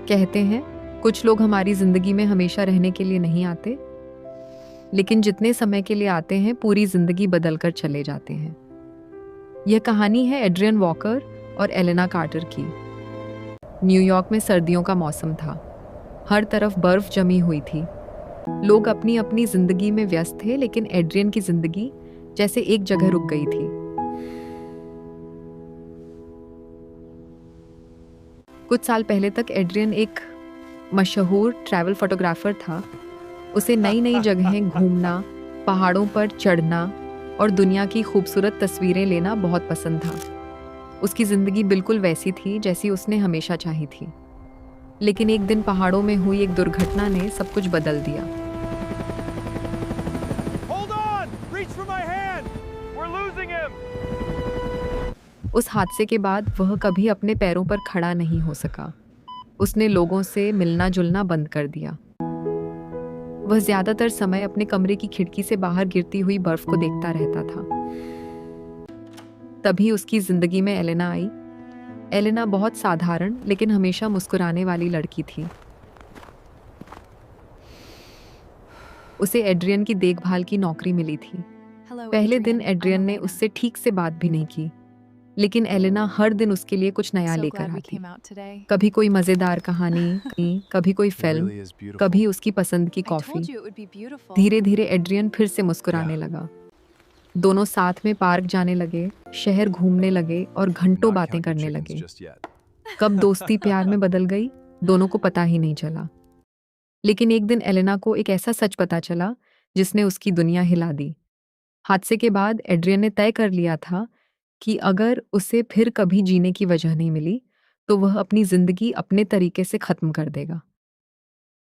कहते हैं कुछ लोग हमारी जिंदगी में हमेशा रहने के लिए नहीं आते, लेकिन जितने समय के लिए आते हैं पूरी जिंदगी बदलकर चले जाते हैं। यह कहानी है एड्रियन वॉकर और एलेना कार्टर की। न्यूयॉर्क में सर्दियों का मौसम था। हर तरफ बर्फ जमी हुई थी। लोग अपनी अपनी जिंदगी में व्यस्त थे, लेकिन एड्रियन की जिंदगी जैसे एक जगह रुक गई थी। कुछ साल पहले तक एड्रियन एक मशहूर ट्रैवल फोटोग्राफर था। उसे नई नई जगहें घूमना, पहाड़ों पर चढ़ना और दुनिया की खूबसूरत तस्वीरें लेना बहुत पसंद था। उसकी जिंदगी बिल्कुल वैसी थी जैसी उसने हमेशा चाही थी। लेकिन एक दिन पहाड़ों में हुई एक दुर्घटना ने सब कुछ बदल दिया। उस हादसे के बाद वह कभी अपने पैरों पर खड़ा नहीं हो सका। उसने लोगों से मिलना जुलना बंद कर दिया। वह ज्यादातर समय अपने कमरे की खिड़की से बाहर गिरती हुई बर्फ को देखता रहता था। तभी उसकी जिंदगी में एलेना आई। एलेना बहुत साधारण लेकिन हमेशा मुस्कुराने वाली लड़की थी। उसे एड्रियन की देखभाल की नौकरी मिली थी। पहले दिन एड्रियन ने उससे ठीक से बात भी नहीं की, लेकिन एलेना हर दिन उसके लिए कुछ नया लेकर आती। कभी कोई मजेदार कहानी, कभी कोई फिल्म, कभी उसकी पसंद की कॉफी। धीरे धीरे एड्रियन फिर से मुस्कुराने लगा। दोनों साथ में पार्क जाने लगे, शहर घूमने लगे और घंटों बातें करने लगे। कब दोस्ती प्यार में बदल गई, दोनों को पता ही नहीं चला। लेकिन एक दिन एलेना को एक ऐसा सच पता चला जिसने उसकी दुनिया हिला दी। हादसे के बाद एड्रियन ने तय कर लिया था कि अगर उसे फिर कभी जीने की वजह नहीं मिली तो वह अपनी जिंदगी अपने तरीके से खत्म कर देगा।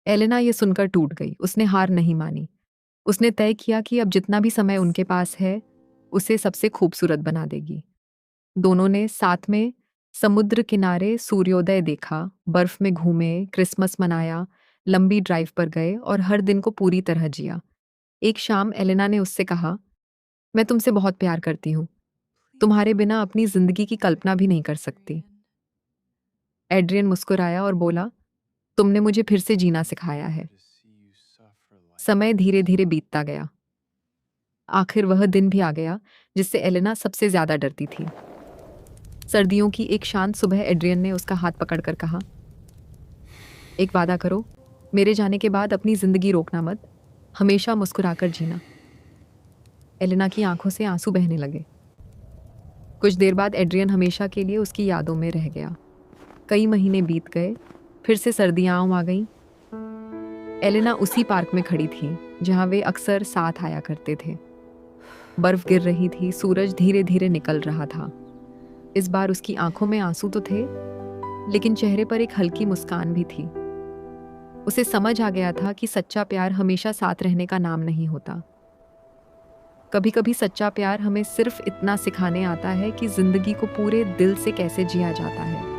एलेना ये सुनकर टूट गई। उसने हार नहीं मानी। उसने तय किया कि अब जितना भी समय उनके पास है उसे सबसे खूबसूरत बना देगी। दोनों ने साथ में समुद्र किनारे सूर्योदय देखा, बर्फ में घूमे, क्रिसमस मनाया, लंबी ड्राइव पर गए और हर दिन को पूरी तरह जिया। एक शाम एलेना ने उससे कहा, मैं तुमसे बहुत प्यार करती हूँ, तुम्हारे बिना अपनी जिंदगी की कल्पना भी नहीं कर सकती। एड्रियन मुस्कुराया और बोला, तुमने मुझे फिर से जीना सिखाया है। समय धीरे धीरे बीतता गया। आखिर वह दिन भी आ गया जिससे एलेना सबसे ज्यादा डरती थी। सर्दियों की एक शांत सुबह एड्रियन ने उसका हाथ पकड़कर कहा, एक वादा करो, मेरे जाने के बाद अपनी जिंदगी रोकना मत, हमेशा मुस्कुराकर जीना। एलेना की आंखों से आंसू बहने लगे। कुछ देर बाद एड्रियन हमेशा के लिए उसकी यादों में रह गया। कई महीने बीत गए, फिर से सर्दियां आ गईं। एलेना उसी पार्क में खड़ी थी जहां वे अक्सर साथ आया करते थे। बर्फ गिर रही थी, सूरज धीरे धीरे निकल रहा था। इस बार उसकी आंखों में आंसू तो थे, लेकिन चेहरे पर एक हल्की मुस्कान भी थी। उसे समझ आ गया था कि सच्चा प्यार हमेशा साथ रहने का नाम नहीं होता। कभी कभी सच्चा प्यार हमें सिर्फ इतना सिखाने आता है कि जिंदगी को पूरे दिल से कैसे जिया जाता है।